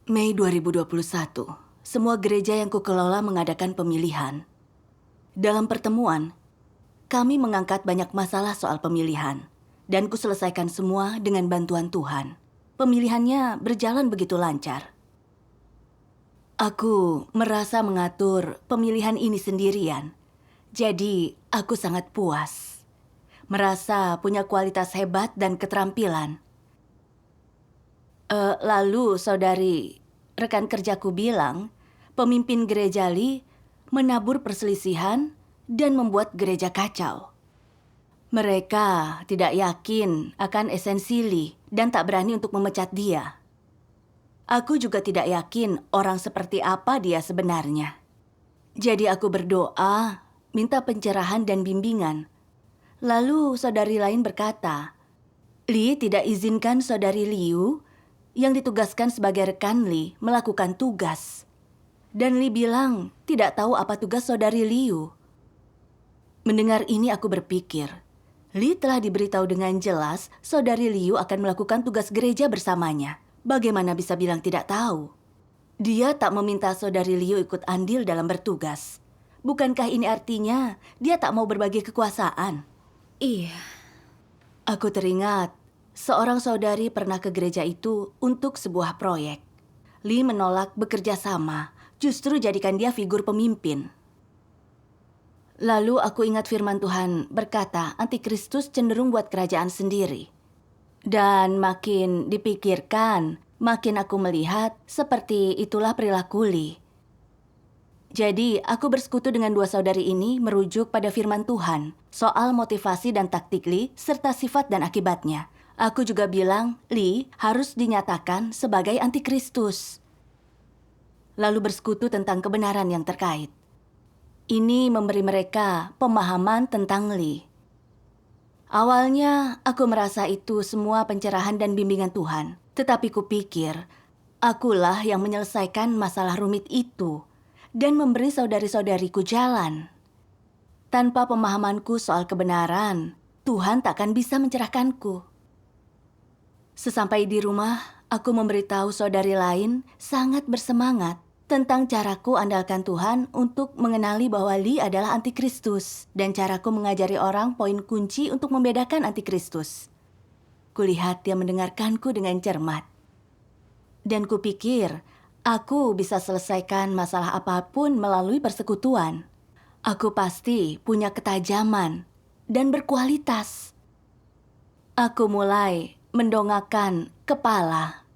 Mei 2021, semua gereja yang kukelola mengadakan pemilihan. Dalam pertemuan, kami mengangkat banyak masalah soal pemilihan, dan kuselesaikan semua dengan bantuan Tuhan. Pemilihannya berjalan begitu lancar. Aku merasa mengatur pemilihan ini sendirian, jadi aku sangat puas. Merasa punya kualitas hebat dan keterampilan. Lalu saudari rekan kerjaku bilang, pemimpin gereja Lee menabur perselisihan dan membuat gereja kacau. Mereka tidak yakin akan esensi Lee dan tak berani untuk memecat dia. Aku juga tidak yakin orang seperti apa dia sebenarnya. Jadi aku berdoa, minta pencerahan dan bimbingan. Lalu saudari lain berkata, Lee tidak izinkan saudari Liu yang ditugaskan sebagai rekan Lee melakukan tugas. Dan Lee bilang tidak tahu apa tugas saudari Liu. Mendengar ini aku berpikir, Lee telah diberitahu dengan jelas saudari Liu akan melakukan tugas gereja bersamanya. Bagaimana bisa bilang tidak tahu? Dia tak meminta saudari Liu ikut andil dalam bertugas. Bukankah ini artinya dia tak mau berbagi kekuasaan? Iya, Aku teringat, seorang saudari pernah ke gereja itu untuk sebuah proyek. Lee menolak bekerja sama, justru jadikan dia figur pemimpin. Lalu aku ingat firman Tuhan berkata, antikristus cenderung buat kerajaan sendiri. Dan makin dipikirkan, makin aku melihat seperti itulah perilaku Lee. Jadi, aku bersekutu dengan dua saudari ini merujuk pada firman Tuhan soal motivasi dan taktik Lee serta sifat dan akibatnya. Aku juga bilang Lee harus dinyatakan sebagai antikristus. Lalu bersekutu tentang kebenaran yang terkait. Ini memberi mereka pemahaman tentang Lee. Awalnya aku merasa itu semua pencerahan dan bimbingan Tuhan. Tetapi kupikir, akulah yang menyelesaikan masalah rumit itu dan memberi saudari-saudariku jalan. Tanpa pemahamanku soal kebenaran, Tuhan takkan bisa mencerahkanku. Sesampai di rumah, aku memberitahu saudari lain sangat bersemangat tentang caraku andalkan Tuhan untuk mengenali bahwa Lee adalah antikristus dan caraku mengajari orang poin kunci untuk membedakan antikristus. Kulihat dia mendengarkanku dengan cermat. Dan kupikir, aku bisa selesaikan masalah apapun melalui persekutuan. Aku pasti punya ketajaman dan berkualitas. Aku mulai mendongakkan kepala.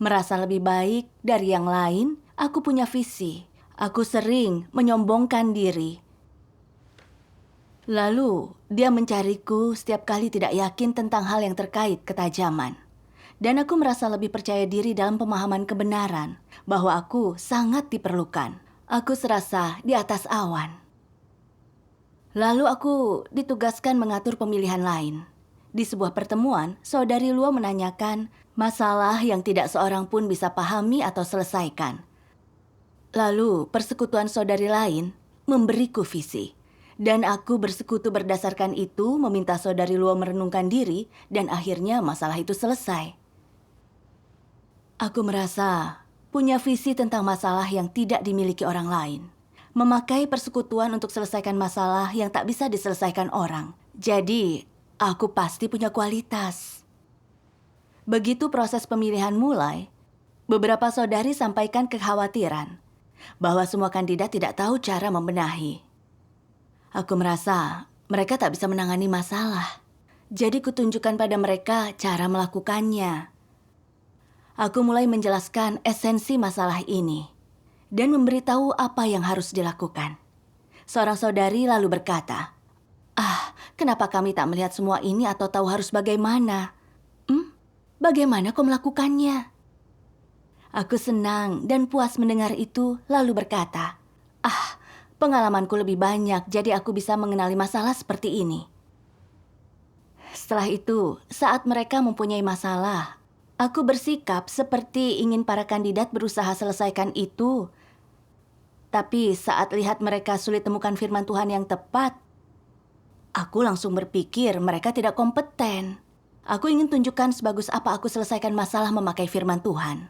Merasa lebih baik dari yang lain, aku punya visi. Aku sering menyombongkan diri. Lalu, dia mencariku setiap kali tidak yakin tentang hal yang terkait ketajaman. Dan aku merasa lebih percaya diri dalam pemahaman kebenaran bahwa aku sangat diperlukan. Aku serasa di atas awan. Lalu aku ditugaskan mengatur pemilihan lain. Di sebuah pertemuan, saudari Luo menanyakan masalah yang tidak seorang pun bisa pahami atau selesaikan. Lalu persekutuan saudari lain memberiku visi. Dan aku bersekutu berdasarkan itu meminta saudari Luo merenungkan diri dan akhirnya masalah itu selesai. Aku merasa punya visi tentang masalah yang tidak dimiliki orang lain. Memakai persekutuan untuk selesaikan masalah yang tak bisa diselesaikan orang. Jadi, aku pasti punya kualitas. Begitu proses pemilihan mulai, beberapa saudari sampaikan kekhawatiran bahwa semua kandidat tidak tahu cara membenahi. Aku merasa mereka tak bisa menangani masalah. Jadi kutunjukkan pada mereka cara melakukannya. Aku mulai menjelaskan esensi masalah ini dan memberitahu apa yang harus dilakukan. Seorang saudari lalu berkata, kenapa kami tak melihat semua ini atau tahu harus bagaimana? Bagaimana kau melakukannya? Aku senang dan puas mendengar itu lalu berkata, pengalamanku lebih banyak jadi aku bisa mengenali masalah seperti ini. Setelah itu, saat mereka mempunyai masalah, aku bersikap seperti ingin para kandidat berusaha selesaikan itu. Tapi saat lihat mereka sulit temukan firman Tuhan yang tepat, aku langsung berpikir mereka tidak kompeten. Aku ingin tunjukkan sebagus apa aku selesaikan masalah memakai firman Tuhan.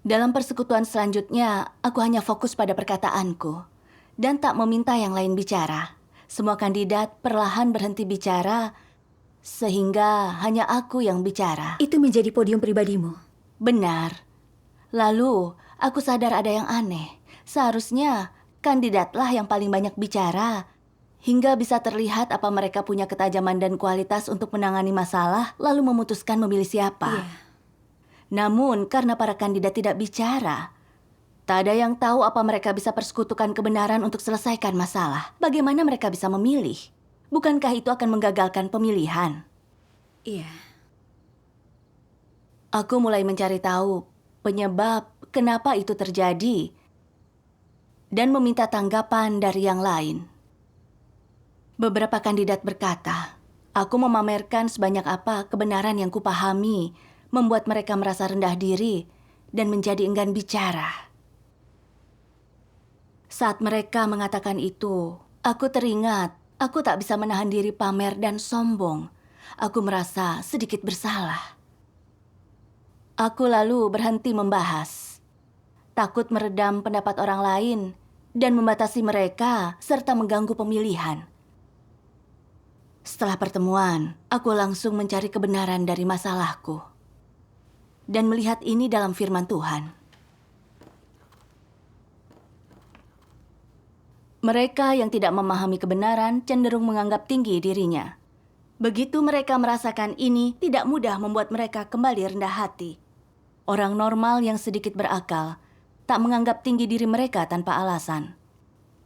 Dalam persekutuan selanjutnya, aku hanya fokus pada perkataanku dan tak meminta yang lain bicara. Semua kandidat perlahan berhenti bicara sehingga hanya aku yang bicara. Itu menjadi podium pribadimu. Benar. Lalu, aku sadar ada yang aneh. Seharusnya kandidatlah yang paling banyak bicara hingga bisa terlihat apa mereka punya ketajaman dan kualitas untuk menangani masalah lalu memutuskan memilih siapa. Iya. Namun, karena para kandidat tidak bicara, tak ada yang tahu apa mereka bisa persekutukan kebenaran untuk selesaikan masalah. Bagaimana mereka bisa memilih? Bukankah itu akan menggagalkan pemilihan? Iya. Aku mulai mencari tahu penyebab kenapa itu terjadi dan meminta tanggapan dari yang lain. Beberapa kandidat berkata, aku memamerkan sebanyak apa kebenaran yang kupahami, membuat mereka merasa rendah diri dan menjadi enggan bicara. Saat mereka mengatakan itu, aku teringat aku tak bisa menahan diri pamer dan sombong. Aku merasa sedikit bersalah. Aku lalu berhenti membahas, takut meredam pendapat orang lain dan membatasi mereka serta mengganggu pemilihan. Setelah pertemuan, aku langsung mencari kebenaran dari masalahku dan melihat ini dalam firman Tuhan. Mereka yang tidak memahami kebenaran cenderung menganggap tinggi dirinya. Begitu mereka merasakan ini, tidak mudah membuat mereka kembali rendah hati. Orang normal yang sedikit berakal tak menganggap tinggi diri mereka tanpa alasan.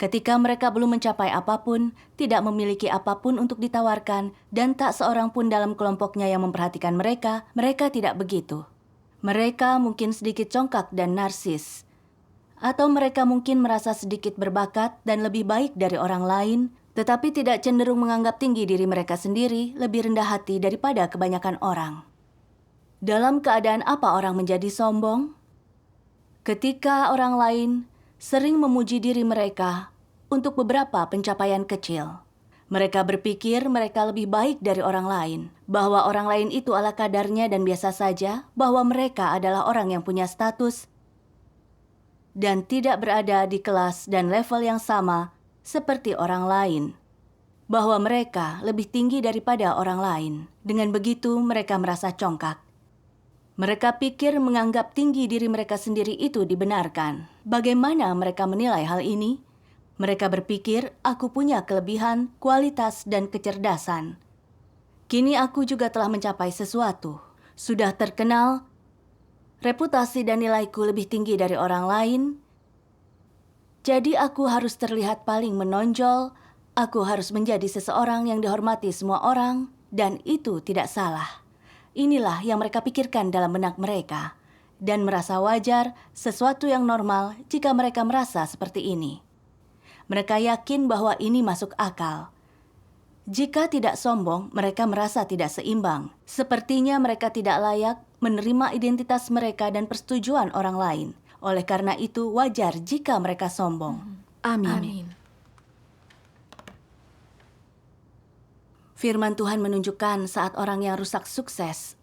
Ketika mereka belum mencapai apapun, tidak memiliki apapun untuk ditawarkan, dan tak seorang pun dalam kelompoknya yang memperhatikan mereka, mereka tidak begitu. Mereka mungkin sedikit congkak dan narsis. Atau mereka mungkin merasa sedikit berbakat dan lebih baik dari orang lain, tetapi tidak cenderung menganggap tinggi diri mereka sendiri lebih rendah hati daripada kebanyakan orang. Dalam keadaan apa orang menjadi sombong? Ketika orang lain sering memuji diri mereka untuk beberapa pencapaian kecil. Mereka berpikir mereka lebih baik dari orang lain, bahwa orang lain itu ala kadarnya dan biasa saja, bahwa mereka adalah orang yang punya status dan tidak berada di kelas dan level yang sama seperti orang lain, bahwa mereka lebih tinggi daripada orang lain. Dengan begitu, mereka merasa congkak. Mereka pikir menganggap tinggi diri mereka sendiri itu dibenarkan. Bagaimana mereka menilai hal ini? Mereka berpikir, aku punya kelebihan, kualitas, dan kecerdasan. Kini aku juga telah mencapai sesuatu. Sudah terkenal, reputasi dan nilaiku lebih tinggi dari orang lain. Jadi aku harus terlihat paling menonjol, aku harus menjadi seseorang yang dihormati semua orang, dan itu tidak salah. Inilah yang mereka pikirkan dalam benak mereka, dan merasa wajar, sesuatu yang normal jika mereka merasa seperti ini. Mereka yakin bahwa ini masuk akal. Jika tidak sombong, mereka merasa tidak seimbang. Sepertinya mereka tidak layak menerima identitas mereka dan persetujuan orang lain. Oleh karena itu, wajar jika mereka sombong. Amin. Firman Tuhan menunjukkan saat orang yang rusak sukses,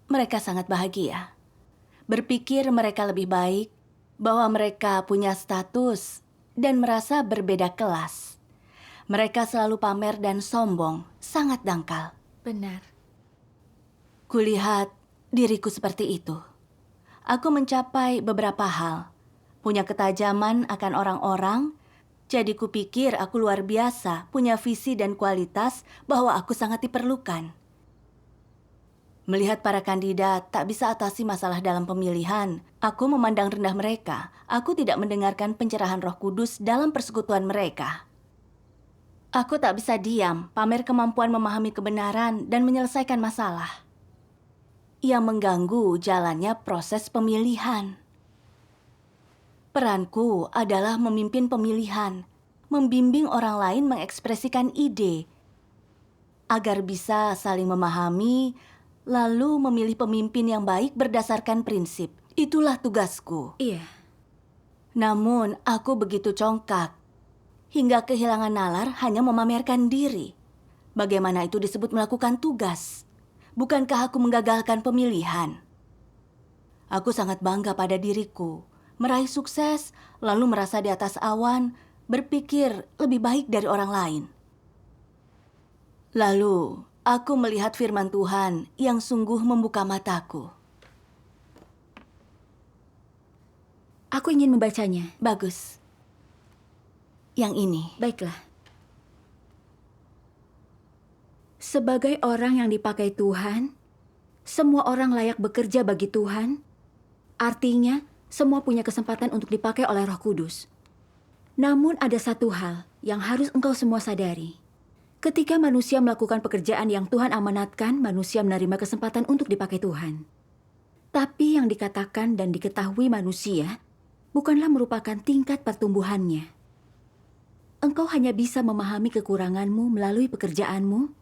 mereka sangat bahagia. Berpikir mereka lebih baik, bahwa mereka punya status, dan merasa berbeda kelas. Mereka selalu pamer dan sombong, sangat dangkal. Benar. Kulihat diriku seperti itu. Aku mencapai beberapa hal, punya ketajaman akan orang-orang. Jadi kupikir aku luar biasa, punya visi dan kualitas bahwa aku sangat diperlukan. Melihat para kandidat tak bisa atasi masalah dalam pemilihan, aku memandang rendah mereka. Aku tidak mendengarkan pencerahan Roh Kudus dalam persekutuan mereka. Aku tak bisa diam, pamer kemampuan memahami kebenaran dan menyelesaikan masalah. Yang mengganggu jalannya proses pemilihan. Peranku adalah memimpin pemilihan, membimbing orang lain mengekspresikan ide, agar bisa saling memahami, lalu memilih pemimpin yang baik berdasarkan prinsip. Itulah tugasku. Iya. Namun, aku begitu congkak, hingga kehilangan nalar hanya memamerkan diri. Bagaimana itu disebut melakukan tugas? Bukankah aku menggagalkan pemilihan? Aku sangat bangga pada diriku, meraih sukses, lalu merasa di atas awan, berpikir lebih baik dari orang lain. Lalu, aku melihat firman Tuhan yang sungguh membuka mataku. Aku ingin membacanya. Bagus. Yang ini. Baiklah. Sebagai orang yang dipakai Tuhan, semua orang layak bekerja bagi Tuhan. Artinya, semua punya kesempatan untuk dipakai oleh Roh Kudus. Namun ada satu hal yang harus engkau semua sadari. Ketika manusia melakukan pekerjaan yang Tuhan amanatkan, manusia menerima kesempatan untuk dipakai Tuhan. Tapi yang dikatakan dan diketahui manusia bukanlah merupakan tingkat pertumbuhannya. Engkau hanya bisa memahami kekuranganmu melalui pekerjaanmu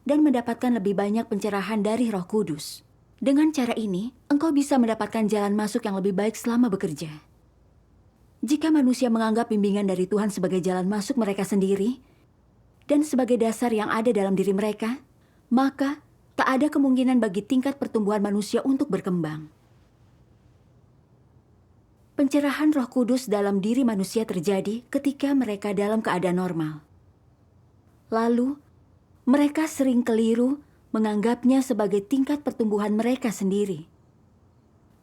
dan mendapatkan lebih banyak pencerahan dari Roh Kudus. Dengan cara ini, engkau bisa mendapatkan jalan masuk yang lebih baik selama bekerja. Jika manusia menganggap bimbingan dari Tuhan sebagai jalan masuk mereka sendiri dan sebagai dasar yang ada dalam diri mereka, maka tak ada kemungkinan bagi tingkat pertumbuhan manusia untuk berkembang. Pencerahan Roh Kudus dalam diri manusia terjadi ketika mereka dalam keadaan normal. Lalu, mereka sering keliru menganggapnya sebagai tingkat pertumbuhan mereka sendiri.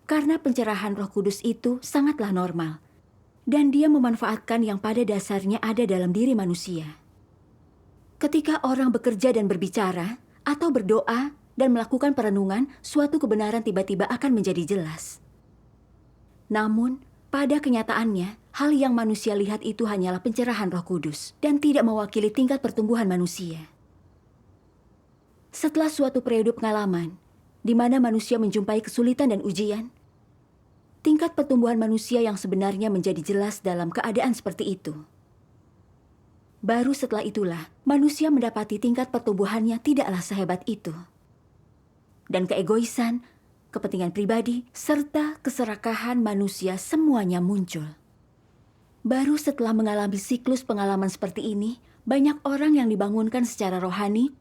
Karena pencerahan Roh Kudus itu sangatlah normal, dan dia memanfaatkan yang pada dasarnya ada dalam diri manusia. Ketika orang bekerja dan berbicara, atau berdoa dan melakukan perenungan, suatu kebenaran tiba-tiba akan menjadi jelas. Namun, pada kenyataannya, hal yang manusia lihat itu hanyalah pencerahan Roh Kudus dan tidak mewakili tingkat pertumbuhan manusia. Setelah suatu periode pengalaman, di mana manusia menjumpai kesulitan dan ujian, tingkat pertumbuhan manusia yang sebenarnya menjadi jelas dalam keadaan seperti itu. Baru setelah itulah, manusia mendapati tingkat pertumbuhannya tidaklah sehebat itu. Dan keegoisan, kepentingan pribadi, serta keserakahan manusia semuanya muncul. Baru setelah mengalami siklus pengalaman seperti ini, banyak orang yang dibangunkan secara rohani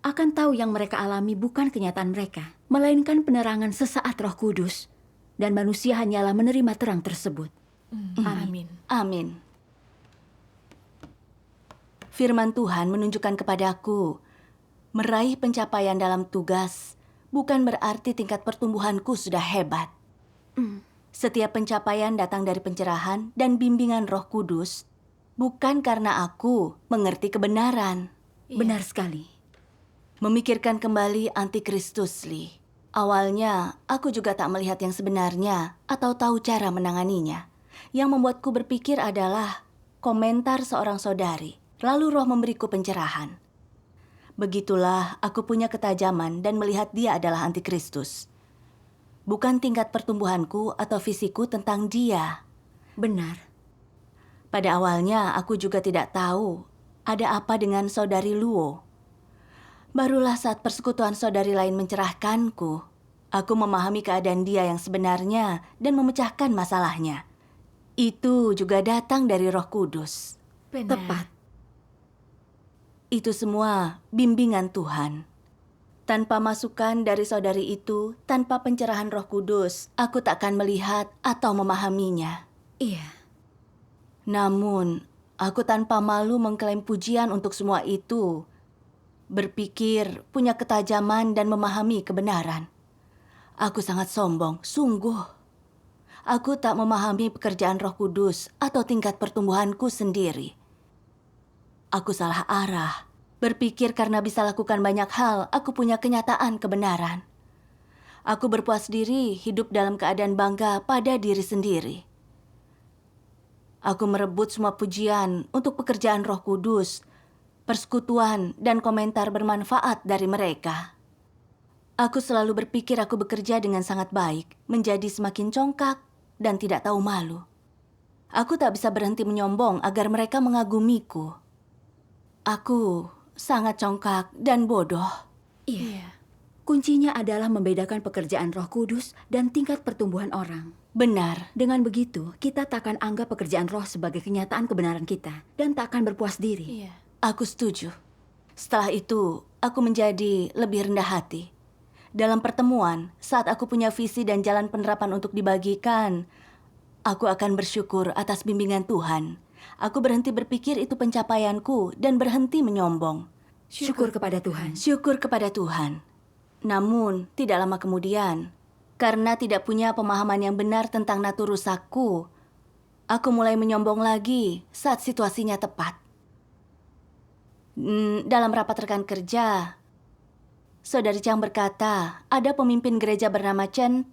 akan tahu yang mereka alami bukan kenyataan mereka, melainkan penerangan sesaat Roh Kudus, dan manusia hanyalah menerima terang tersebut. Amin. Amin. Firman Tuhan menunjukkan kepadaku, meraih pencapaian dalam tugas bukan berarti tingkat pertumbuhanku sudah hebat. Setiap pencapaian datang dari pencerahan dan bimbingan Roh Kudus, bukan karena aku mengerti kebenaran. Benar sekali. Memikirkan kembali Antikristus, Lee. Awalnya, aku juga tak melihat yang sebenarnya atau tahu cara menanganinya. Yang membuatku berpikir adalah komentar seorang saudari. Lalu Roh memberiku pencerahan. Begitulah aku punya ketajaman dan melihat dia adalah Antikristus. Bukan tingkat pertumbuhanku atau visiku tentang dia. Benar. Pada awalnya aku juga tidak tahu ada apa dengan saudari Luo. Barulah saat persekutuan saudari lain mencerahkanku, aku memahami keadaan dia yang sebenarnya dan memecahkan masalahnya. Itu juga datang dari Roh Kudus. Benar. Tepat. Itu semua bimbingan Tuhan. Tanpa masukan dari saudari itu, tanpa pencerahan Roh Kudus, aku tak akan melihat atau memahaminya. Iya. Namun, aku tanpa malu mengklaim pujian untuk semua itu. Berpikir, punya ketajaman dan memahami kebenaran. Aku sangat sombong, sungguh. Aku tak memahami pekerjaan Roh Kudus atau tingkat pertumbuhanku sendiri. Aku salah arah. Berpikir karena bisa lakukan banyak hal, aku punya kenyataan kebenaran. Aku berpuas diri hidup dalam keadaan bangga pada diri sendiri. Aku merebut semua pujian untuk pekerjaan Roh Kudus, persekutuan, dan komentar bermanfaat dari mereka. Aku selalu berpikir aku bekerja dengan sangat baik, menjadi semakin congkak dan tidak tahu malu. Aku tak bisa berhenti menyombong agar mereka mengagumiku. Aku sangat congkak dan bodoh. Iya. Kuncinya adalah membedakan pekerjaan Roh Kudus dan tingkat pertumbuhan orang. Benar. Dengan begitu, kita tak akan anggap pekerjaan roh sebagai kenyataan kebenaran kita dan tak akan berpuas diri. Aku setuju. Setelah itu, aku menjadi lebih rendah hati. Dalam pertemuan, saat aku punya visi dan jalan penerapan untuk dibagikan, aku akan bersyukur atas bimbingan Tuhan. Aku berhenti berpikir itu pencapaianku dan berhenti menyombong. Syukur kepada Tuhan. Syukur kepada Tuhan. Namun, tidak lama kemudian, karena tidak punya pemahaman yang benar tentang natur rusakku, aku mulai menyombong lagi saat situasinya tepat. Dalam rapat rekan kerja, Saudari Chang berkata, ada pemimpin gereja bernama Chen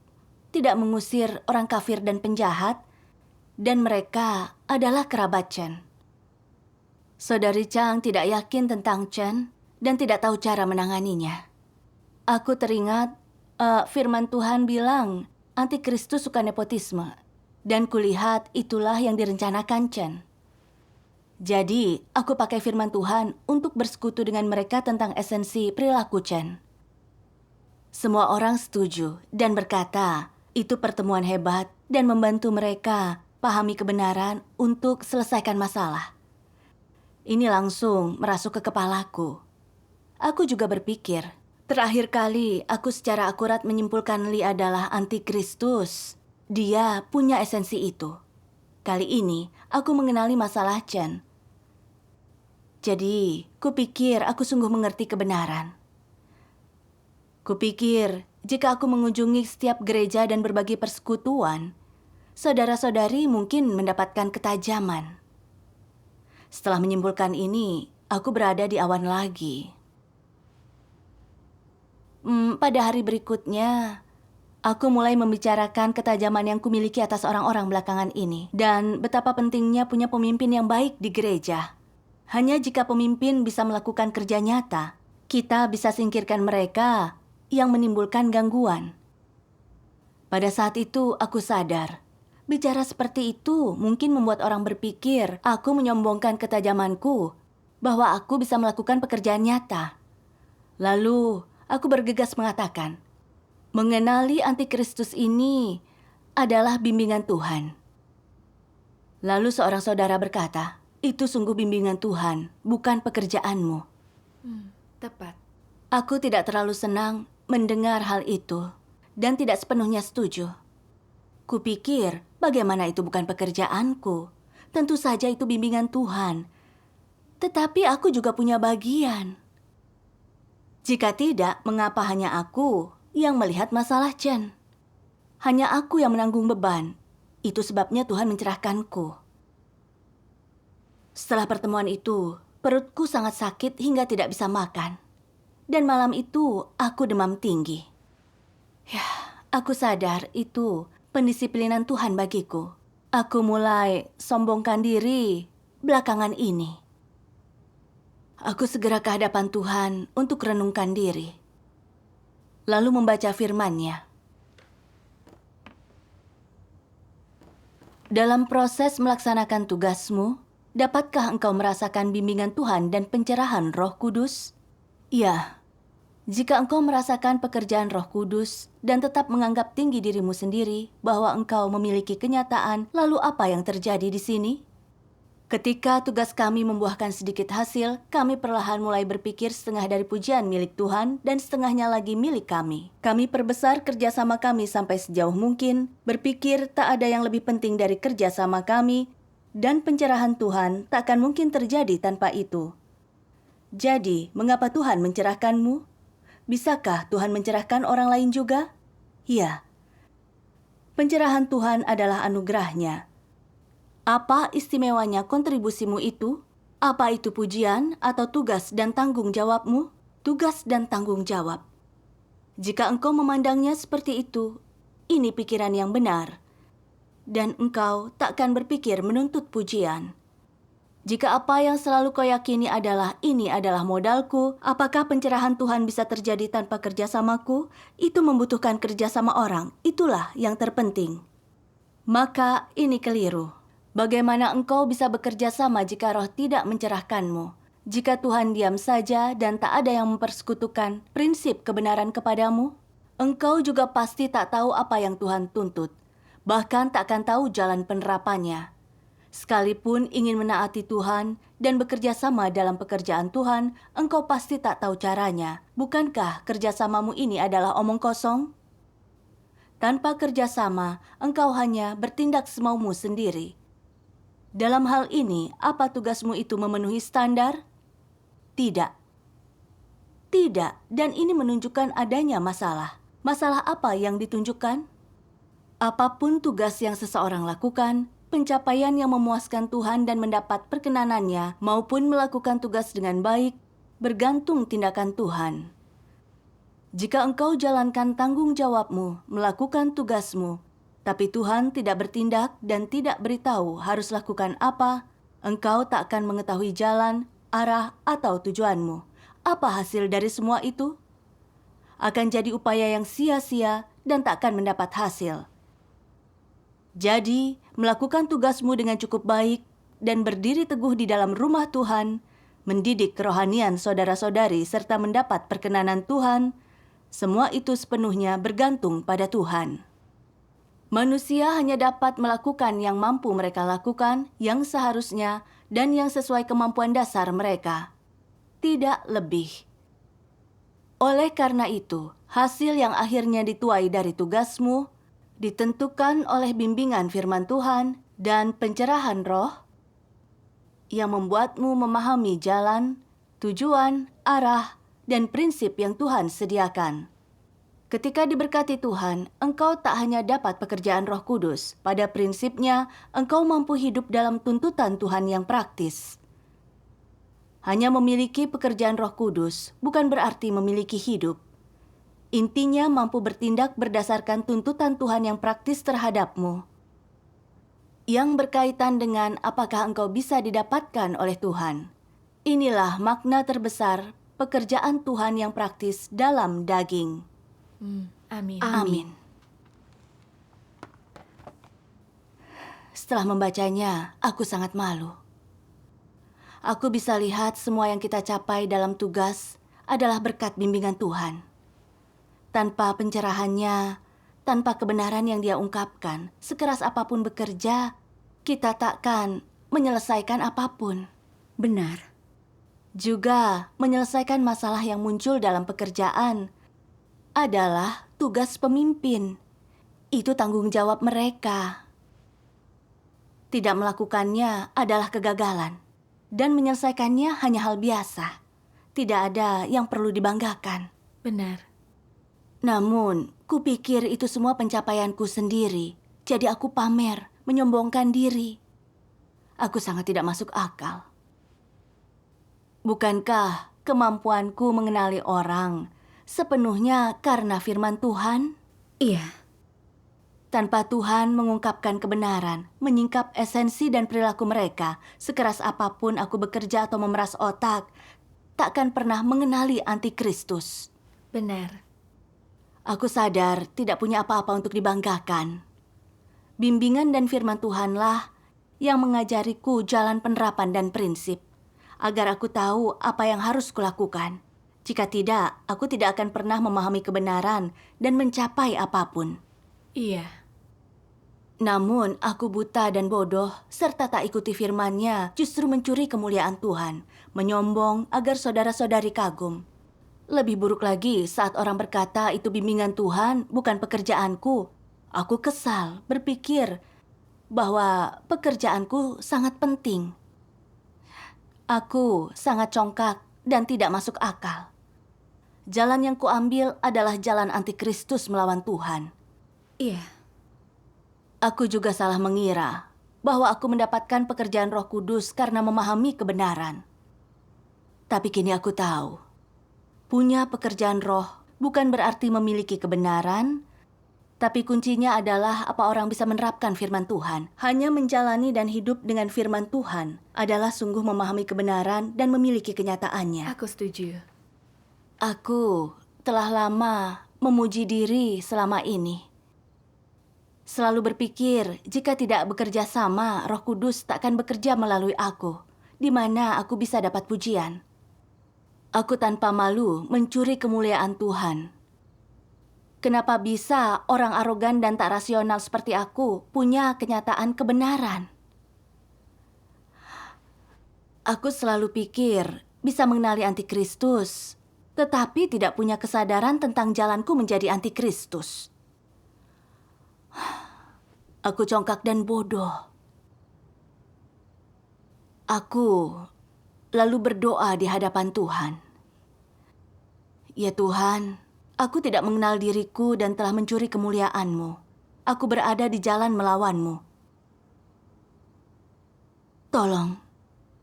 tidak mengusir orang kafir dan penjahat, dan mereka adalah kerabat Chen. Saudari Chang tidak yakin tentang Chen dan tidak tahu cara menanganinya. Aku teringat firman Tuhan bilang, antikristus suka nepotisme, dan kulihat itulah yang direncanakan Chen. Jadi, aku pakai firman Tuhan untuk bersekutu dengan mereka tentang esensi perilaku Chen. Semua orang setuju dan berkata, itu pertemuan hebat dan membantu mereka pahami kebenaran untuk selesaikan masalah. Ini langsung merasuk ke kepalaku. Aku juga berpikir, terakhir kali aku secara akurat menyimpulkan Li adalah antikristus. Dia punya esensi itu. Kali ini, aku mengenali masalah Chen. Jadi, kupikir aku sungguh mengerti kebenaran. Kupikir, jika aku mengunjungi setiap gereja dan berbagi persekutuan, saudara-saudari mungkin mendapatkan ketajaman. Setelah menyimpulkan ini, aku berada di awan lagi. Pada hari berikutnya, aku mulai membicarakan ketajaman yang kumiliki atas orang-orang belakangan ini dan betapa pentingnya punya pemimpin yang baik di gereja. Hanya jika pemimpin bisa melakukan kerja nyata, kita bisa singkirkan mereka yang menimbulkan gangguan. Pada saat itu, aku sadar, bicara seperti itu mungkin membuat orang berpikir aku menyombongkan ketajamanku, bahwa aku bisa melakukan pekerjaan nyata. Lalu, aku bergegas mengatakan, mengenali antikristus ini adalah bimbingan Tuhan. Lalu seorang saudara berkata, itu sungguh bimbingan Tuhan, bukan pekerjaanmu. Tepat. Aku tidak terlalu senang mendengar hal itu dan tidak sepenuhnya setuju. Kupikir, bagaimana itu bukan pekerjaanku? Tentu saja itu bimbingan Tuhan. Tetapi aku juga punya bagian. Jika tidak, mengapa hanya aku yang melihat masalah Chen? Hanya aku yang menanggung beban. Itu sebabnya Tuhan mencerahkanku. Setelah pertemuan itu, perutku sangat sakit hingga tidak bisa makan. Dan malam itu, aku demam tinggi. Ya, aku sadar itu pendisiplinan Tuhan bagiku. Aku mulai sombongkan diri belakangan ini. Aku segera ke hadapan Tuhan untuk renungkan diri. Lalu membaca firman-Nya. Dalam proses melaksanakan tugasmu, dapatkah engkau merasakan bimbingan Tuhan dan pencerahan Roh Kudus? Ya, jika engkau merasakan pekerjaan Roh Kudus dan tetap menganggap tinggi dirimu sendiri bahwa engkau memiliki kenyataan, lalu apa yang terjadi di sini? Ketika tugas kami membuahkan sedikit hasil, kami perlahan mulai berpikir setengah dari pujian milik Tuhan dan setengahnya lagi milik kami. Kami perbesar kerjasama kami sampai sejauh mungkin, berpikir tak ada yang lebih penting dari kerjasama kami, dan pencerahan Tuhan tak akan mungkin terjadi tanpa itu. Jadi, mengapa Tuhan mencerahkanmu? Bisakah Tuhan mencerahkan orang lain juga? Ya. Pencerahan Tuhan adalah anugerah-Nya. Apa istimewanya kontribusimu itu? Apa itu pujian atau tugas dan tanggung jawabmu? Tugas dan tanggung jawab. Jika engkau memandangnya seperti itu, ini pikiran yang benar. Dan engkau takkan berpikir menuntut pujian. Jika apa yang selalu kau yakini adalah ini adalah modalku, apakah pencerahan Tuhan bisa terjadi tanpa kerjasamaku? Itu membutuhkan kerjasama orang, itulah yang terpenting. Maka ini keliru. Bagaimana engkau bisa bekerja sama jika Roh tidak mencerahkanmu? Jika Tuhan diam saja dan tak ada yang mempersekutukan prinsip kebenaran kepadamu, engkau juga pasti tak tahu apa yang Tuhan tuntut. Bahkan tak akan tahu jalan penerapannya. Sekalipun ingin menaati Tuhan dan bekerja sama dalam pekerjaan Tuhan, engkau pasti tak tahu caranya. Bukankah kerjasamamu ini adalah omong kosong? Tanpa kerjasama, engkau hanya bertindak semaumu sendiri. Dalam hal ini, apa tugasmu itu memenuhi standar? Tidak. Tidak, dan ini menunjukkan adanya masalah. Masalah apa yang ditunjukkan? Apapun tugas yang seseorang lakukan, pencapaian yang memuaskan Tuhan dan mendapat perkenanannya, maupun melakukan tugas dengan baik, bergantung tindakan Tuhan. Jika engkau jalankan tanggung jawabmu, melakukan tugasmu, tapi Tuhan tidak bertindak dan tidak beritahu harus lakukan apa, engkau tak akan mengetahui jalan, arah, atau tujuanmu. Apa hasil dari semua itu? Akan jadi upaya yang sia-sia dan tak akan mendapat hasil. Jadi, melakukan tugasmu dengan cukup baik dan berdiri teguh di dalam rumah Tuhan, mendidik kerohanian saudara-saudari serta mendapat perkenanan Tuhan, semua itu sepenuhnya bergantung pada Tuhan. Manusia hanya dapat melakukan yang mampu mereka lakukan, yang seharusnya, dan yang sesuai kemampuan dasar mereka. Tidak lebih. Oleh karena itu, hasil yang akhirnya dituai dari tugasmu ditentukan oleh bimbingan firman Tuhan dan pencerahan roh yang membuatmu memahami jalan, tujuan, arah, dan prinsip yang Tuhan sediakan. Ketika diberkati Tuhan, engkau tak hanya dapat pekerjaan Roh Kudus. Pada prinsipnya, engkau mampu hidup dalam tuntutan Tuhan yang praktis. Hanya memiliki pekerjaan Roh Kudus bukan berarti memiliki hidup. Intinya mampu bertindak berdasarkan tuntutan Tuhan yang praktis terhadapmu, yang berkaitan dengan apakah engkau bisa didapatkan oleh Tuhan. Inilah makna terbesar pekerjaan Tuhan yang praktis dalam daging. Amin. Amin. Setelah membacanya, aku sangat malu. Aku bisa lihat semua yang kita capai dalam tugas adalah berkat bimbingan Tuhan. Tanpa pencerahannya, tanpa kebenaran yang Dia ungkapkan, sekeras apapun bekerja, kita takkan menyelesaikan apapun. Benar. Juga menyelesaikan masalah yang muncul dalam pekerjaan adalah tugas pemimpin. Itu tanggung jawab mereka. Tidak melakukannya adalah kegagalan. Dan menyelesaikannya hanya hal biasa. Tidak ada yang perlu dibanggakan. Benar. Namun, kupikir itu semua pencapaianku sendiri. Jadi aku pamer, menyombongkan diri. Aku sangat tidak masuk akal. Bukankah kemampuanku mengenali orang sepenuhnya karena firman Tuhan? Iya. Tanpa Tuhan mengungkapkan kebenaran, menyingkap esensi dan perilaku mereka, sekeras apapun aku bekerja atau memeras otak, takkan pernah mengenali antikristus. Benar. Aku sadar tidak punya apa-apa untuk dibanggakan. Bimbingan dan firman Tuhanlah yang mengajariku jalan penerapan dan prinsip, agar aku tahu apa yang harus kulakukan. Jika tidak, aku tidak akan pernah memahami kebenaran dan mencapai apapun. Iya. Namun, aku buta dan bodoh, serta tak ikuti firman-Nya, justru mencuri kemuliaan Tuhan, menyombong agar saudara-saudari kagum. Lebih buruk lagi saat orang berkata itu bimbingan Tuhan, bukan pekerjaanku. Aku kesal, berpikir bahwa pekerjaanku sangat penting. Aku sangat congkak dan tidak masuk akal. Jalan yang kuambil adalah jalan antikristus melawan Tuhan. Iya. Aku juga salah mengira bahwa aku mendapatkan pekerjaan Roh Kudus karena memahami kebenaran. Tapi kini aku tahu, punya pekerjaan roh bukan berarti memiliki kebenaran, tapi kuncinya adalah apa orang bisa menerapkan firman Tuhan. Hanya menjalani dan hidup dengan firman Tuhan adalah sungguh memahami kebenaran dan memiliki kenyataannya. Aku setuju. Aku telah lama memuji diri selama ini. Selalu berpikir, jika tidak bekerja sama, Roh Kudus tak akan bekerja melalui aku, di mana aku bisa dapat pujian. Aku tanpa malu mencuri kemuliaan Tuhan. Kenapa bisa orang arogan dan tak rasional seperti aku punya kenyataan kebenaran? Aku selalu pikir bisa mengenali antikristus, tetapi tidak punya kesadaran tentang jalanku menjadi antikristus. Aku congkak dan bodoh. Aku lalu berdoa di hadapan Tuhan. Ya Tuhan, aku tidak mengenal diriku dan telah mencuri kemuliaan-Mu. Aku berada di jalan melawan-Mu. Tolong,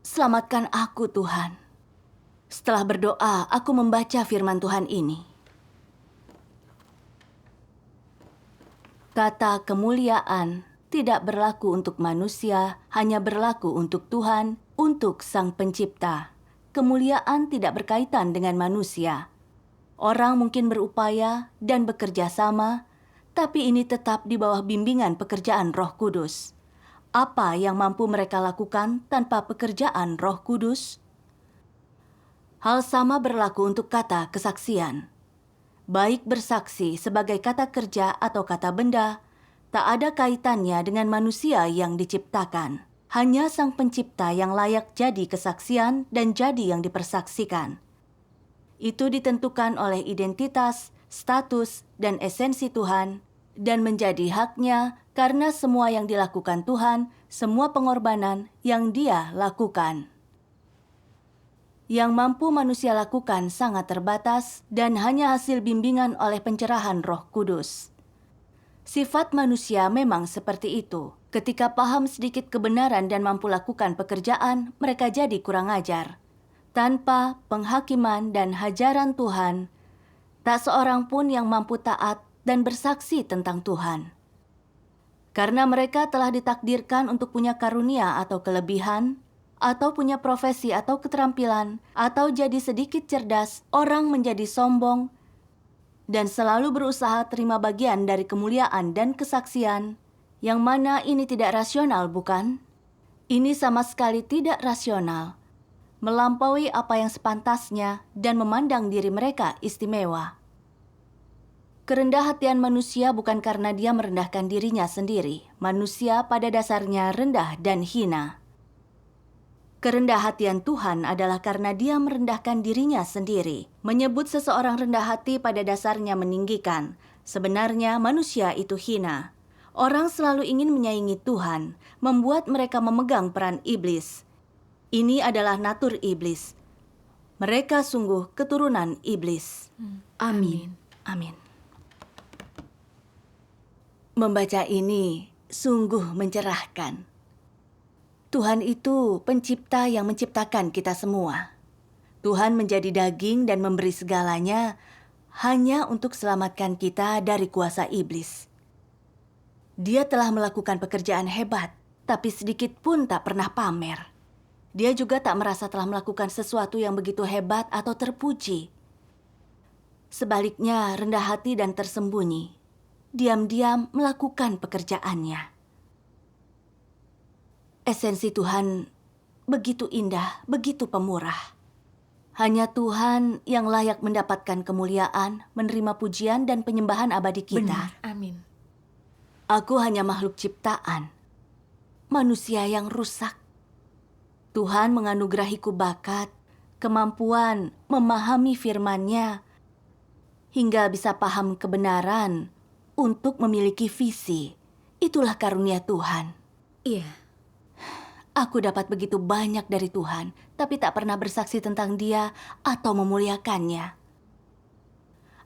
selamatkan aku Tuhan. Setelah berdoa, aku membaca firman Tuhan ini. Kata kemuliaan tidak berlaku untuk manusia, hanya berlaku untuk Tuhan, untuk Sang Pencipta. Kemuliaan tidak berkaitan dengan manusia. Orang mungkin berupaya dan bekerja sama, tapi ini tetap di bawah bimbingan pekerjaan Roh Kudus. Apa yang mampu mereka lakukan tanpa pekerjaan Roh Kudus? Hal sama berlaku untuk kata kesaksian. Baik bersaksi sebagai kata kerja atau kata benda, tak ada kaitannya dengan manusia yang diciptakan. Hanya Sang Pencipta yang layak jadi kesaksian dan jadi yang dipersaksikan. Itu ditentukan oleh identitas, status, dan esensi Tuhan, dan menjadi haknya karena semua yang dilakukan Tuhan, semua pengorbanan yang Dia lakukan. Yang mampu manusia lakukan sangat terbatas dan hanya hasil bimbingan oleh pencerahan Roh Kudus. Sifat manusia memang seperti itu. Ketika paham sedikit kebenaran dan mampu lakukan pekerjaan, mereka jadi kurang ajar. Tanpa penghakiman dan hajaran Tuhan, tak seorang pun yang mampu taat dan bersaksi tentang Tuhan. Karena mereka telah ditakdirkan untuk punya karunia atau kelebihan, atau punya profesi atau keterampilan, atau jadi sedikit cerdas, orang menjadi sombong, dan selalu berusaha terima bagian dari kemuliaan dan kesaksian, yang mana ini tidak rasional, bukan? Ini sama sekali tidak rasional, melampaui apa yang sepantasnya dan memandang diri mereka istimewa. Kerendahan manusia bukan karena dia merendahkan dirinya sendiri. Manusia pada dasarnya rendah dan hina. Kerendah hatian Tuhan adalah karena Dia merendahkan dirinya sendiri. Menyebut seseorang rendah hati pada dasarnya meninggikan. Sebenarnya manusia itu hina. Orang selalu ingin menyaingi Tuhan, membuat mereka memegang peran iblis. Ini adalah natur iblis. Mereka sungguh keturunan iblis. Amin. Amin. Membaca ini sungguh mencerahkan. Tuhan itu pencipta yang menciptakan kita semua. Tuhan menjadi daging dan memberi segalanya hanya untuk selamatkan kita dari kuasa iblis. Dia telah melakukan pekerjaan hebat, tapi sedikit pun tak pernah pamer. Dia juga tak merasa telah melakukan sesuatu yang begitu hebat atau terpuji. Sebaliknya, rendah hati dan tersembunyi. Diam-diam melakukan pekerjaannya. Esensi Tuhan begitu indah, begitu pemurah. Hanya Tuhan yang layak mendapatkan kemuliaan, menerima pujian dan penyembahan abadi kita. Benar. Amin. Aku hanya makhluk ciptaan, manusia yang rusak. Tuhan menganugerahiku bakat, kemampuan memahami firman-Nya, hingga bisa paham kebenaran untuk memiliki visi. Itulah karunia Tuhan. Iya. Aku dapat begitu banyak dari Tuhan, tapi tak pernah bersaksi tentang Dia atau memuliakannya.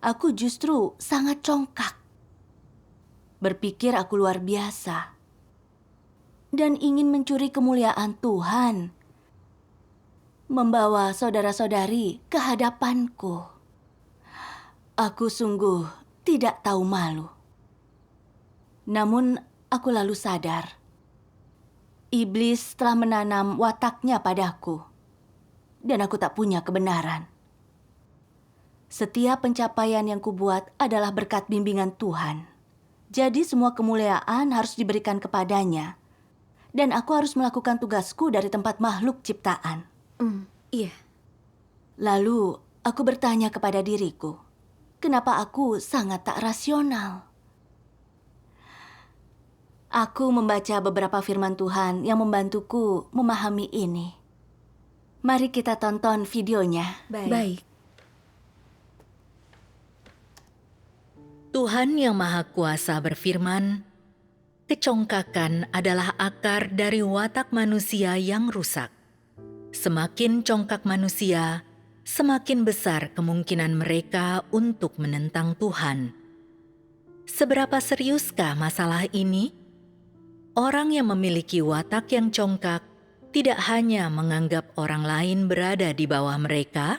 Aku justru sangat congkak. Berpikir aku luar biasa. Dan ingin mencuri kemuliaan Tuhan. Membawa saudara-saudari ke hadapanku. Aku sungguh tidak tahu malu. Namun aku lalu sadar. Iblis telah menanam wataknya padaku, dan aku tak punya kebenaran. Setiap pencapaian yang kubuat adalah berkat bimbingan Tuhan. Jadi semua kemuliaan harus diberikan kepadanya, dan aku harus melakukan tugasku dari tempat makhluk ciptaan. Iya. Lalu aku bertanya kepada diriku, kenapa aku sangat tak rasional? Aku membaca beberapa firman Tuhan yang membantuku memahami ini. Mari kita tonton videonya. Baik. Tuhan Yang Maha Kuasa berfirman, "Kecongkakan adalah akar dari watak manusia yang rusak. Semakin congkak manusia, semakin besar kemungkinan mereka untuk menentang Tuhan." Seberapa seriuskah masalah ini? Orang yang memiliki watak yang congkak tidak hanya menganggap orang lain berada di bawah mereka,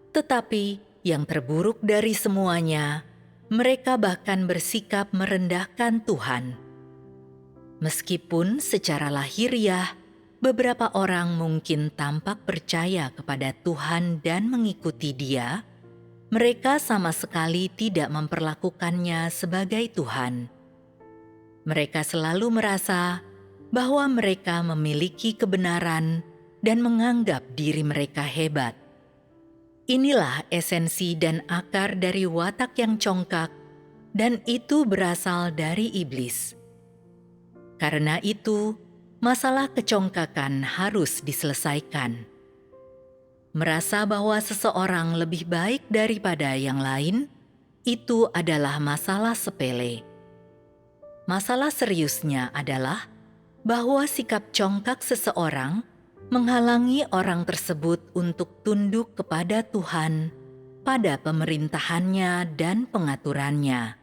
tetapi yang terburuk dari semuanya, mereka bahkan bersikap merendahkan Tuhan. Meskipun secara lahiriah, beberapa orang mungkin tampak percaya kepada Tuhan dan mengikuti Dia, mereka sama sekali tidak memperlakukannya sebagai Tuhan. Mereka selalu merasa bahwa mereka memiliki kebenaran dan menganggap diri mereka hebat. Inilah esensi dan akar dari watak yang congkak, dan itu berasal dari iblis. Karena itu, masalah kecongkakan harus diselesaikan. Merasa bahwa seseorang lebih baik daripada yang lain, itu adalah masalah sepele. Masalah seriusnya adalah bahwa sikap congkak seseorang menghalangi orang tersebut untuk tunduk kepada Tuhan pada pemerintahannya dan pengaturannya.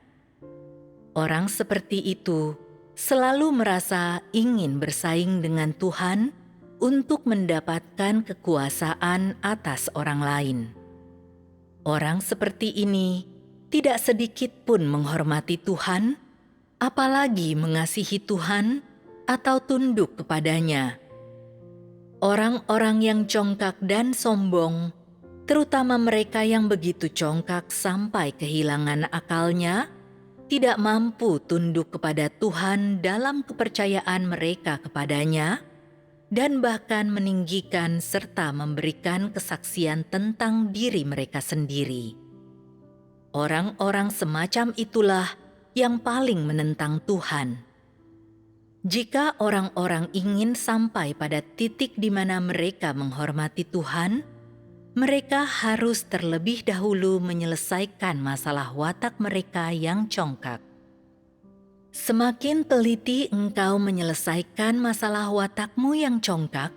Orang seperti itu selalu merasa ingin bersaing dengan Tuhan untuk mendapatkan kekuasaan atas orang lain. Orang seperti ini tidak sedikit pun menghormati Tuhan, apalagi mengasihi Tuhan atau tunduk kepadanya. Orang-orang yang congkak dan sombong, terutama mereka yang begitu congkak sampai kehilangan akalnya, tidak mampu tunduk kepada Tuhan dalam kepercayaan mereka kepadanya, dan bahkan meninggikan serta memberikan kesaksian tentang diri mereka sendiri. Orang-orang semacam itulah yang paling menentang Tuhan. Jika orang-orang ingin sampai pada titik di mana mereka menghormati Tuhan, mereka harus terlebih dahulu menyelesaikan masalah watak mereka yang congkak. Semakin teliti engkau menyelesaikan masalah watakmu yang congkak,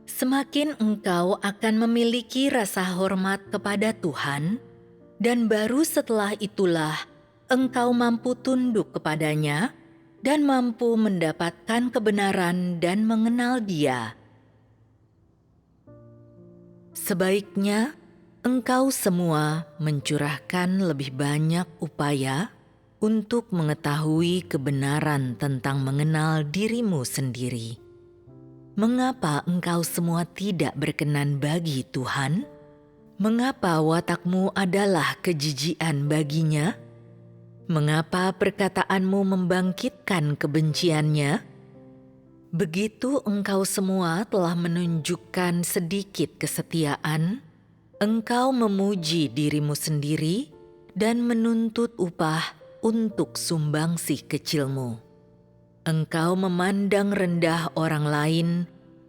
semakin engkau akan memiliki rasa hormat kepada Tuhan, dan baru setelah itulah engkau mampu tunduk kepadanya dan mampu mendapatkan kebenaran dan mengenal Dia. Sebaiknya engkau semua mencurahkan lebih banyak upaya untuk mengetahui kebenaran tentang mengenal dirimu sendiri. Mengapa engkau semua tidak berkenan bagi Tuhan? Mengapa watakmu adalah kejijian baginya? Mengapa perkataanmu membangkitkan kebenciannya? Begitu engkau semua telah menunjukkan sedikit kesetiaan, engkau memuji dirimu sendiri dan menuntut upah untuk sumbangsih kecilmu. Engkau memandang rendah orang lain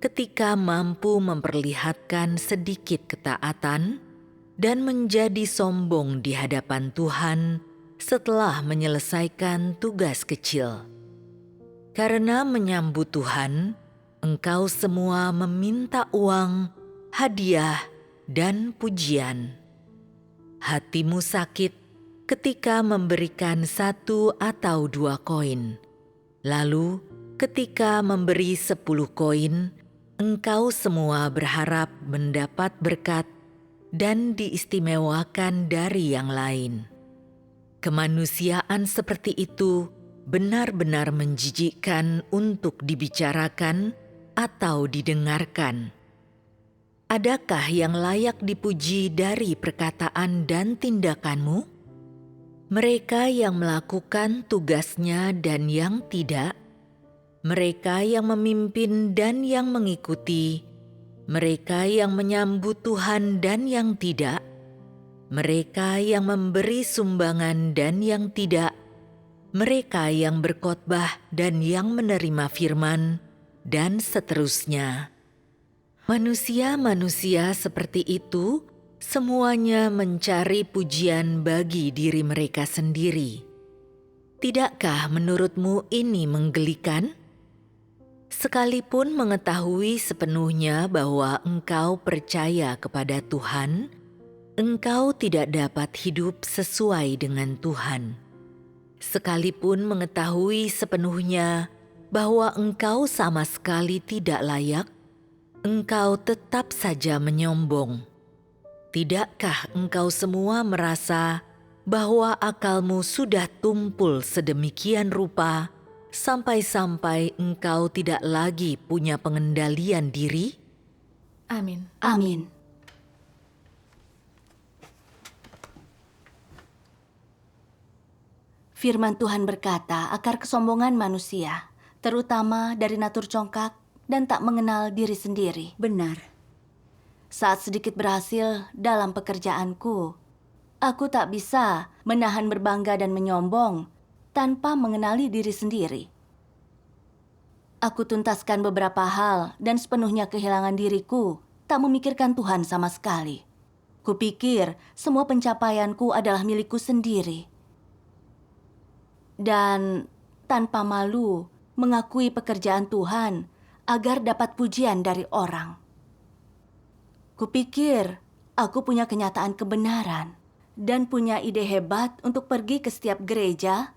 ketika mampu memperlihatkan sedikit ketaatan dan menjadi sombong di hadapan Tuhan setelah menyelesaikan tugas kecil. Karena menyambut Tuhan, engkau semua meminta uang, hadiah, dan pujian. Hatimu sakit ketika memberikan 1 atau 2 koin. Lalu ketika memberi 10 koin, engkau semua berharap mendapat berkat dan diistimewakan dari yang lain. Kemanusiaan seperti itu benar-benar menjijikkan untuk dibicarakan atau didengarkan. Adakah yang layak dipuji dari perkataan dan tindakanmu? Mereka yang melakukan tugasnya dan yang tidak, mereka yang memimpin dan yang mengikuti, mereka yang menyambut Tuhan dan yang tidak, mereka yang memberi sumbangan dan yang tidak, mereka yang berkhotbah dan yang menerima firman, dan seterusnya. Manusia-manusia seperti itu semuanya mencari pujian bagi diri mereka sendiri. Tidakkah menurutmu ini menggelikan? Sekalipun mengetahui sepenuhnya bahwa engkau percaya kepada Tuhan, engkau tidak dapat hidup sesuai dengan Tuhan. Sekalipun mengetahui sepenuhnya bahwa engkau sama sekali tidak layak, engkau tetap saja menyombong. Tidakkah engkau semua merasa bahwa akalmu sudah tumpul sedemikian rupa sampai-sampai engkau tidak lagi punya pengendalian diri? Amin. Amin. Firman Tuhan berkata, akar kesombongan manusia, terutama dari natur congkak dan tak mengenal diri sendiri. Benar. Saat sedikit berhasil dalam pekerjaanku, aku tak bisa menahan berbangga dan menyombong tanpa mengenali diri sendiri. Aku tuntaskan beberapa hal dan sepenuhnya kehilangan diriku, tak memikirkan Tuhan sama sekali. Kupikir semua pencapaianku adalah milikku sendiri. Dan tanpa malu mengakui pekerjaan Tuhan agar dapat pujian dari orang. Kupikir aku punya kenyataan kebenaran dan punya ide hebat untuk pergi ke setiap gereja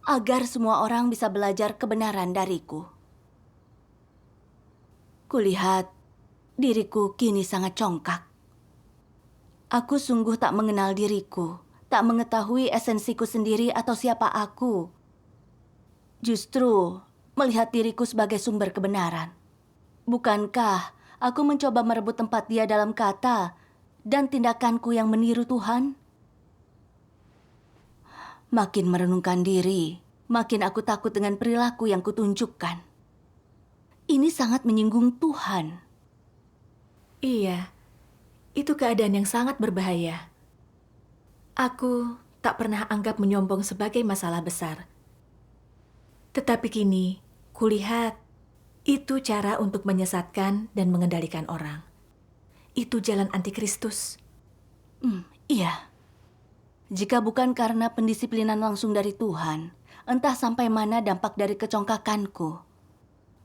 agar semua orang bisa belajar kebenaran dariku. Kulihat diriku kini sangat congkak. Aku sungguh tak mengenal diriku, tak mengetahui esensiku sendiri atau siapa aku. Justru melihat diriku sebagai sumber kebenaran. Bukankah aku mencoba merebut tempat Dia dalam kata dan tindakanku yang meniru Tuhan? Makin merenungkan diri, makin aku takut dengan perilaku yang kutunjukkan. Ini sangat menyinggung Tuhan. Iya, itu keadaan yang sangat berbahaya. Aku tak pernah anggap menyombong sebagai masalah besar. Tetapi kini, kulihat itu cara untuk menyesatkan dan mengendalikan orang. Itu jalan antikristus. Iya. Jika bukan karena pendisiplinan langsung dari Tuhan, entah sampai mana dampak dari kecongkakanku.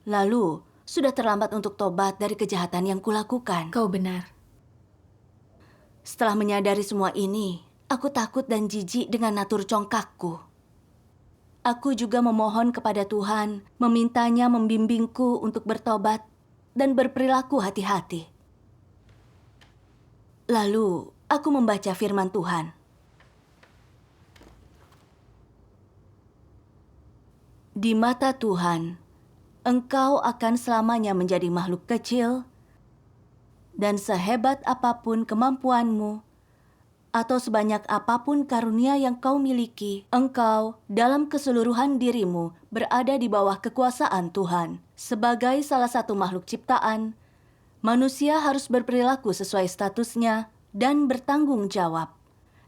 Lalu, sudah terlambat untuk tobat dari kejahatan yang kulakukan. Kau benar. Setelah menyadari semua ini, aku takut dan jijik dengan natur congkakku. Aku juga memohon kepada Tuhan, memintanya membimbingku untuk bertobat dan berperilaku hati-hati. Lalu, aku membaca firman Tuhan. Di mata Tuhan, engkau akan selamanya menjadi makhluk kecil, dan sehebat apapun kemampuanmu, atau sebanyak apapun karunia yang kau miliki, engkau dalam keseluruhan dirimu berada di bawah kekuasaan Tuhan. Sebagai salah satu makhluk ciptaan, manusia harus berperilaku sesuai statusnya dan bertanggung jawab,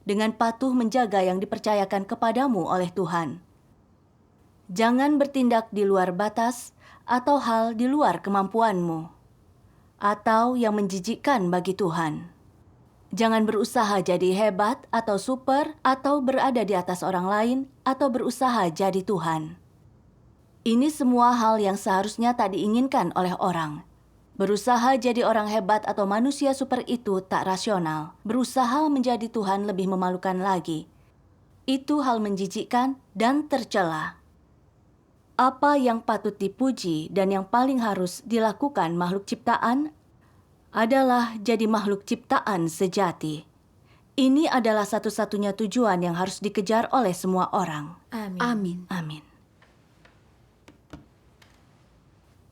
dengan patuh menjaga yang dipercayakan kepadamu oleh Tuhan. Jangan bertindak di luar batas atau hal di luar kemampuanmu, atau yang menjijikkan bagi Tuhan. Jangan berusaha jadi hebat atau super atau berada di atas orang lain atau berusaha jadi Tuhan. Ini semua hal yang seharusnya tak diinginkan oleh orang. Berusaha jadi orang hebat atau manusia super itu tak rasional. Berusaha menjadi Tuhan lebih memalukan lagi. Itu hal menjijikkan dan tercela. Apa yang patut dipuji dan yang paling harus dilakukan makhluk ciptaan adalah jadi makhluk ciptaan sejati. Ini adalah satu-satunya tujuan yang harus dikejar oleh semua orang. Amin. Amin. Amin.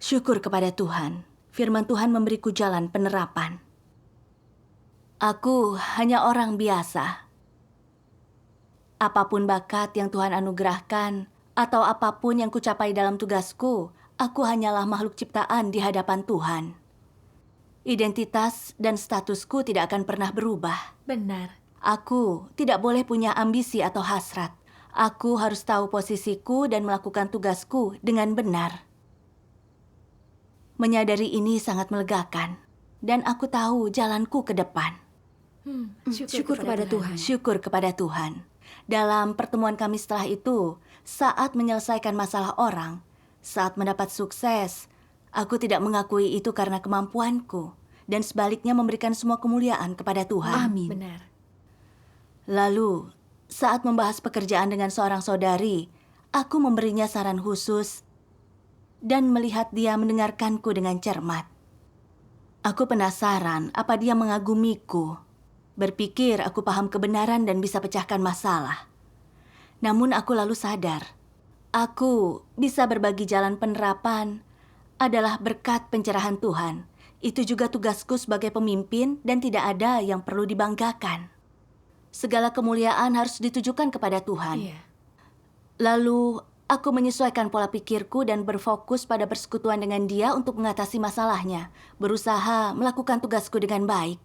Syukur kepada Tuhan, firman Tuhan memberiku jalan penerapan. Aku hanya orang biasa. Apapun bakat yang Tuhan anugerahkan, atau apapun yang kucapai dalam tugasku, aku hanyalah makhluk ciptaan di hadapan Tuhan. Identitas dan statusku tidak akan pernah berubah. Benar. Aku tidak boleh punya ambisi atau hasrat. Aku harus tahu posisiku dan melakukan tugasku dengan benar. Menyadari ini sangat melegakan, dan aku tahu jalanku ke depan. Syukur kepada Tuhan. Syukur kepada Tuhan. Dalam pertemuan kami setelah itu, saat menyelesaikan masalah orang, saat mendapat sukses, aku tidak mengakui itu karena kemampuanku, dan sebaliknya memberikan semua kemuliaan kepada Tuhan. Amin. Benar. Lalu, saat membahas pekerjaan dengan seorang saudari, aku memberinya saran khusus dan melihat dia mendengarkanku dengan cermat. Aku penasaran apa dia mengagumiku. Berpikir aku paham kebenaran dan bisa pecahkan masalah. Namun aku lalu sadar, aku bisa berbagi jalan penerapan adalah berkat pencerahan Tuhan. Itu juga tugasku sebagai pemimpin dan tidak ada yang perlu dibanggakan. Segala kemuliaan harus ditujukan kepada Tuhan. Iya. Lalu, aku menyesuaikan pola pikirku dan berfokus pada persekutuan dengan dia untuk mengatasi masalahnya. Berusaha melakukan tugasku dengan baik.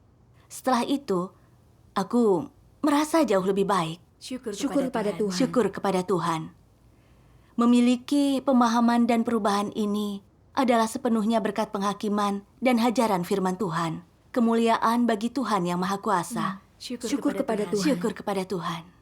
Setelah itu, aku merasa jauh lebih baik. Syukur kepada Tuhan. Syukur kepada Tuhan. Memiliki pemahaman dan perubahan ini adalah sepenuhnya berkat penghakiman dan hajaran firman Tuhan. Kemuliaan bagi Tuhan yang Maha Kuasa. Syukur kepada Tuhan. Syukur kepada Tuhan.